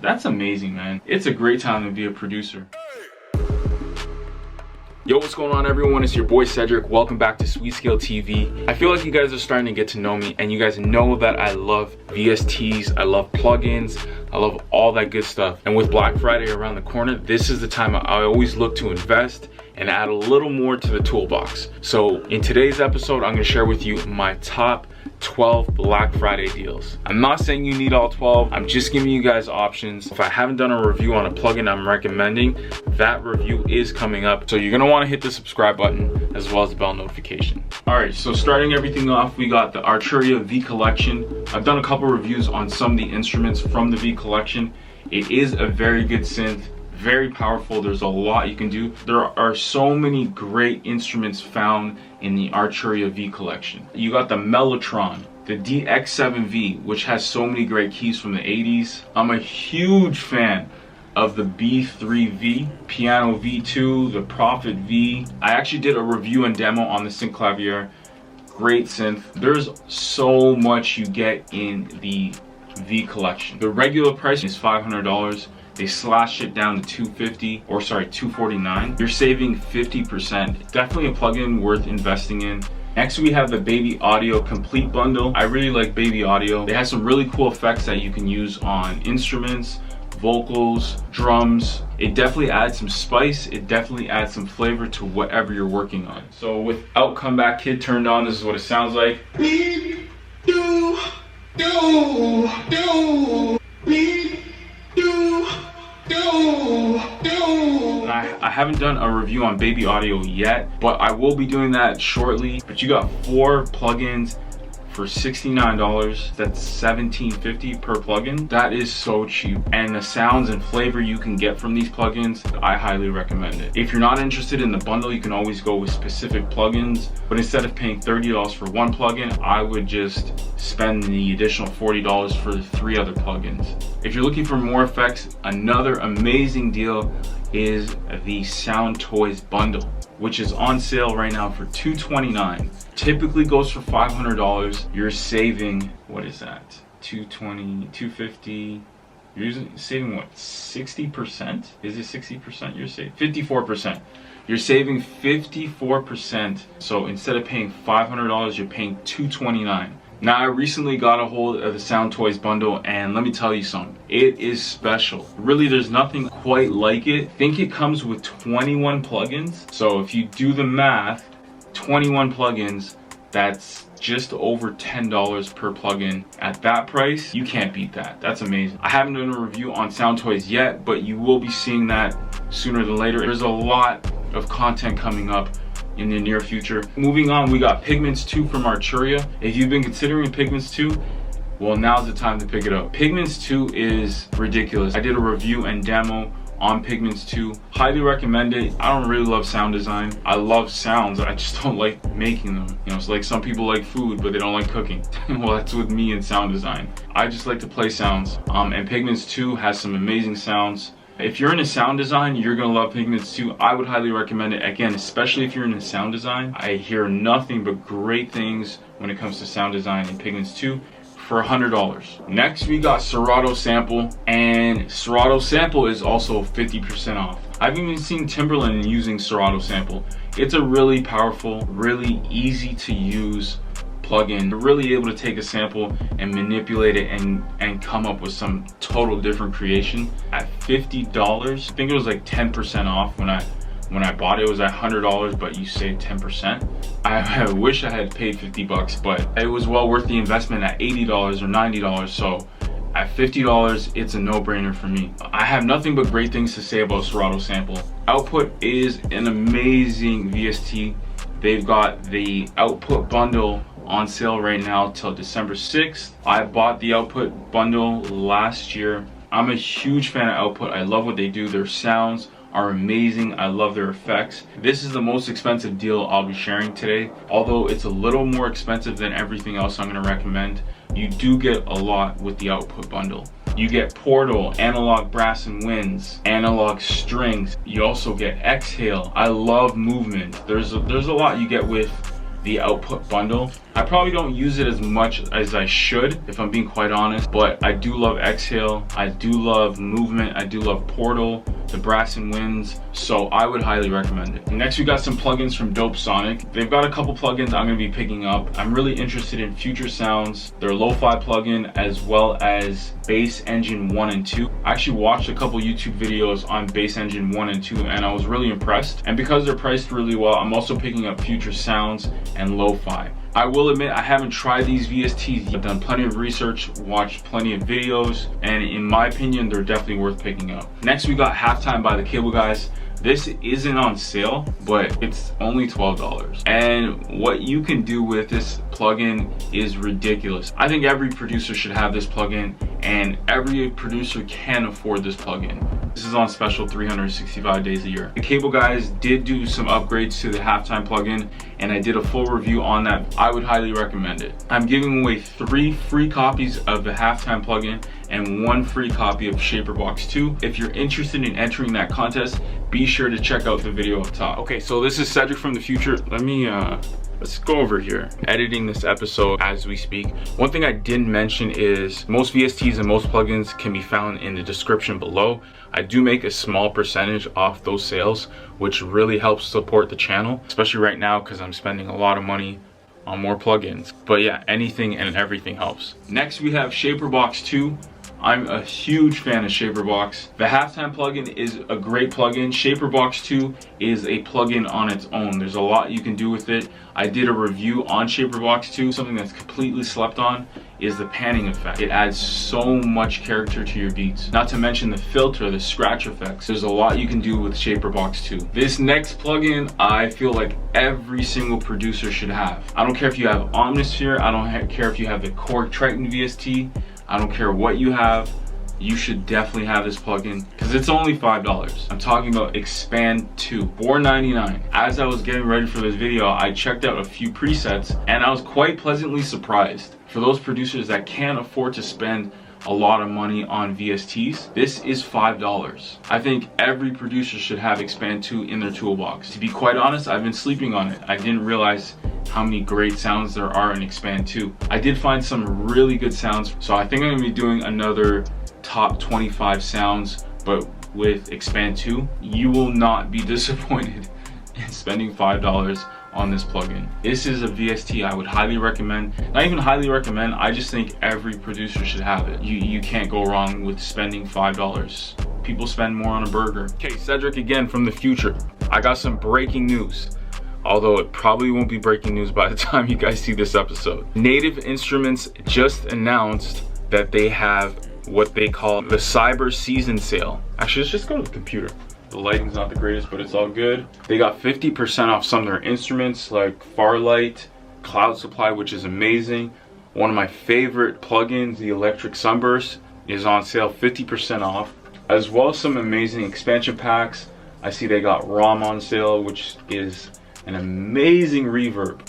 That's amazing, man. It's a great time to be a producer. Yo, what's going on, everyone? It's your boy Cedric. Welcome back to Sweet Scale TV. I feel like you guys are starting to get to know me, and you guys know that I love VSTs, I love plugins, I love all that good stuff. And with Black Friday around the corner, this is the time I always look to invest and add a little more to the toolbox. So in today's episode, I'm gonna share with you my top 12 Black Friday deals. I'm not saying you need all 12, I'm just giving you guys options. If I haven't done a review on a plugin I'm recommending, that review is coming up. So you're gonna wanna hit the subscribe button as well as the bell notification. All right, so starting everything off, we got the Arturia V Collection. I've done a couple reviews on some of the instruments from the V Collection. It is a very good synth, very powerful. There's a lot you can do. There are so many great instruments found in the Arturia V Collection. You got the Mellotron, the DX7V, which has so many great keys from the 80s. I'm a huge fan of the B3V, Piano V2, the Prophet V. I actually did a review and demo on the Synclavier. Great synth. There's so much you get in the V Collection. The regular price is $500. They slashed it down to $249. You're saving 50%. Definitely a plugin worth investing in. Next, we have the Baby Audio Complete Bundle. I really like Baby Audio. They have some really cool effects that you can use on instruments, vocals, drums. It definitely adds some spice. It definitely adds some flavor to whatever you're working on. So without Comeback Kid turned on, this is what it sounds like. I haven't done a review on Baby Audio yet, but I will be doing that shortly. But you got 4 plugins for $69. That's $17.50 per plugin. That is so cheap, and the sounds and flavor you can get from these plugins, I highly recommend it. If you're not interested in the bundle, you can always go with specific plugins, but instead of paying $30 for one plugin, I would just spend the additional $40 for the 3 other plugins. If you're looking for more effects, another amazing deal is the Sound Toys bundle, which is on sale right now for $229. Typically goes for $500. You're saving, what is that? $220, $250. You're saving what, 60%? Is it 60% you're saving? 54%. You're saving 54%. So instead of paying $500, you're paying $229. Now, I recently got a hold of the Sound Toys bundle, and let me tell you something. It is special. Really, there's nothing quite like it. I think it comes with 21 plugins. So if you do the math, 21 plugins, that's just over $10 per plugin. At that price, you can't beat that. That's amazing. I haven't done a review on Sound Toys yet, but you will be seeing that sooner than later. There's a lot of content coming up in the near future. Moving on, we got Pigments 2 from Arturia. If you've been considering Pigments 2, well, now's the time to pick it up. Pigments 2 is ridiculous. I did a review and demo on Pigments 2. Highly recommend it. I don't really love sound design. I love sounds, I just don't like making them. You know, it's like some people like food, but they don't like cooking. Well, that's with me in sound design. I just like to play sounds. And Pigments 2 has some amazing sounds. If you're into sound design, you're gonna love Pigments 2. I would highly recommend it. Again, especially if you're into sound design. I hear nothing but great things when it comes to sound design in Pigments 2 for $100. Next, we got Serato Sample, and Serato Sample is also 50% off. I've even seen Timberland using Serato Sample. It's a really powerful, really easy to use plugin. You're really able to take a sample and manipulate it and come up with some total different creation at $50. I think it was like 10% off when I bought it. It was at $100, but you save 10%. I wish I had paid 50 bucks, but it was well worth the investment at $80 or $90. So at $50, it's a no-brainer for me. I have nothing but great things to say about Serato Sample. Output is an amazing VST. They've got the Output bundle on sale right now till December 6th. I bought the Output bundle last year. I'm a huge fan of Output. I love what they do. Their sounds are amazing. I love their effects. This is the most expensive deal I'll be sharing today. Although it's a little more expensive than everything else I'm gonna recommend, you do get a lot with the Output bundle. You get Portal, analog brass and winds, analog strings. You also get Exhale. I love movement. There's a lot you get with the output bundle. I probably don't use it as much as I should, if I'm being quite honest, but I do love Exhale, I do love Movement, I do love Portal, the Brass and Winds, so I would highly recommend it. Next, we got some plugins from Dope Sonic. They've got a couple plugins I'm gonna be picking up. I'm really interested in Future Sounds, their lo-fi plugin, as well as Bass Engine 1 and 2. I actually watched a couple YouTube videos on Bass Engine 1 and 2 and I was really impressed. And because they're priced really well, I'm also picking up Future Sounds and lo-fi. I will admit I haven't tried these VSTs. I've done plenty of research, watched plenty of videos, and in my opinion, they're definitely worth picking up. Next, we got Halftime by the Cable Guys. This isn't on sale, but it's only $12. And what you can do with this plugin is ridiculous. I think every producer should have this plugin, and every producer can afford this plugin. This is on special 365 days a year. The Cable Guys did do some upgrades to the Halftime plugin, and I did a full review on that. I would highly recommend it. I'm giving away 3 free copies of the Halftime plugin and 1 free copy of Shaperbox II. If you're interested in entering that contest, be sure to check out the video up top. Okay, so this is Cedric from the future. Let's go over here. Editing this episode as we speak. One thing I didn't mention is most VSTs and most plugins can be found in the description below. I do make a small percentage off those sales, which really helps support the channel, especially right now because I'm spending a lot of money on more plugins. But yeah, anything and everything helps. Next, we have Shaperbox II. I'm a huge fan of Shaperbox. The Halftime plugin is a great plugin. Shaperbox 2 is a plugin on its own. There's a lot you can do with it. I did a review on Shaperbox 2. Something that's completely slept on is the panning effect. It adds so much character to your beats. Not to mention the filter, the scratch effects. There's a lot you can do with Shaperbox 2. This next plugin, I feel like every single producer should have. I don't care if you have Omnisphere. I don't care if you have the Korg Triton VST. I don't care what you have, you should definitely have this plugin because it's only $5. I'm talking about Expand 2, $4.99. As I was getting ready for this video, I checked out a few presets and I was quite pleasantly surprised. For those producers that can't afford to spend a lot of money on VSTs, this is $5. I think every producer should have Expand 2 in their toolbox. To be quite honest, I've been sleeping on it. I didn't realize how many great sounds there are in Expand 2. I did find some really good sounds, so I think I'm gonna be doing another top 25 sounds, but with Expand 2. You will not be disappointed in spending $5 on this plugin. This is a VST I would highly recommend. Not even highly recommend, I just think every producer should have it. You can't go wrong with spending $5. People spend more on a burger. Okay, Cedric again from the future. I got some breaking news. Although it probably won't be breaking news by the time you guys see this episode. Native Instruments just announced that they have what they call the Cyber Season Sale. Actually, let's just go to the computer. The lighting's not the greatest, but it's all good. They got 50% off some of their instruments like Farlight, Cloud Supply, which is amazing. One of my favorite plugins, the Electric Sunburst, is on sale 50% off. As well as some amazing expansion packs. I see they got ROM on sale, which is an amazing reverb.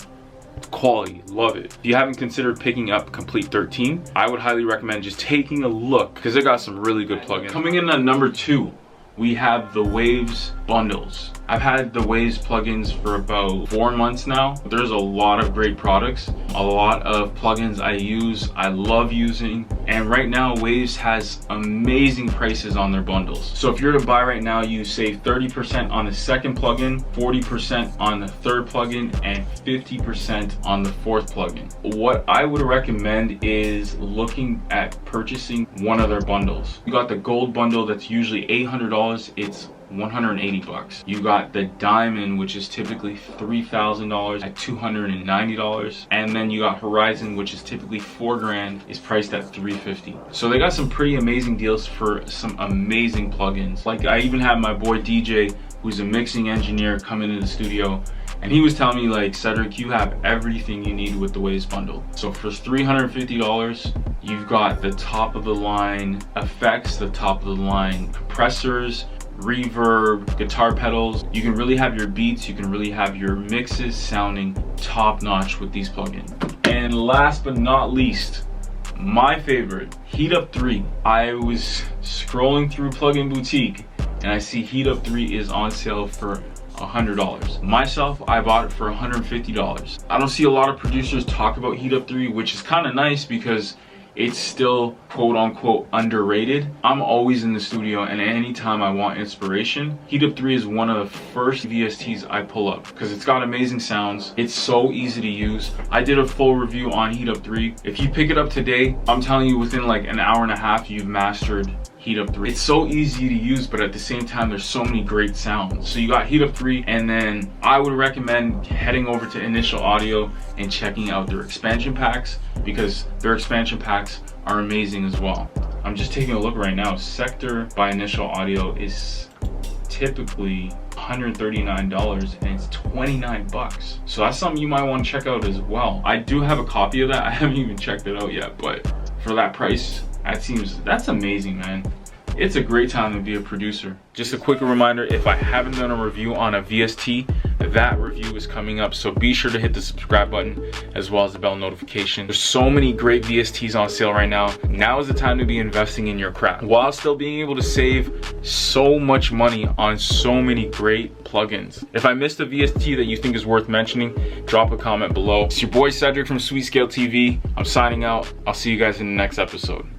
Quality, love it. If you haven't considered picking up Complete 13, I would highly recommend just taking a look because they got some really good plugins. Coming in at number 2, we have the Waves bundles. I've had the Waves plugins for about 4 months now. There's a lot of great products, a lot of plugins I love using, and right now Waves has amazing prices on their bundles. So if you're to buy right now, you save 30% on the second plugin, 40% on the third plugin, and 50% on the fourth plugin. What I would recommend is looking at purchasing one of their bundles. You got the gold bundle that's usually $800, it's 180 bucks. You got the diamond, which is typically $3,000 at $290, and then you got Horizon, which is typically $4 grand, is priced at $350. So they got some pretty amazing deals for some amazing plugins. Like I even have my boy DJ, who's a mixing engineer, come into the studio, and he was telling me like, Cedric, you have everything you need with the Waves bundle. So for $350, you've got the top of the line effects, the top of the line compressors, reverb, guitar pedals. You can really have your beats, you can really have your mixes sounding top notch with these plugins. And last but not least, my favorite, Heat Up 3. I was scrolling through Plugin Boutique and I see Heat Up 3 is on sale for $100. Myself, I bought it for $150. I don't see a lot of producers talk about Heat Up 3, which is kind of nice because it's still quote unquote underrated. I'm always in the studio, and anytime I want inspiration, Heat Up 3 is one of the first VSTs I pull up because it's got amazing sounds. It's so easy to use. I did a full review on Heat Up 3. If you pick it up today, I'm telling you within like an hour and a half, you've mastered Heat Up 3. It's so easy to use, but at the same time, there's so many great sounds. So you got Heat Up 3, and then I would recommend heading over to Initial Audio and checking out their expansion packs, because their expansion packs are amazing as well. I'm just taking a look right now. Sector by Initial Audio is typically $139 and it's 29 bucks. So that's something you might want to check out as well. I do have a copy of that. I haven't even checked it out yet, but for that price, that's amazing, man. It's a great time to be a producer. Just a quick reminder, if I haven't done a review on a VST, that review is coming up, so be sure to hit the subscribe button as well as the bell notification. There's so many great VSTs on sale right now. Now is the time to be investing in your craft while still being able to save so much money on so many great plugins. If I missed a VST that you think is worth mentioning, drop a comment below. It's your boy Cedric from Sweet Scale TV. I'm signing out. I'll see you guys in the next episode.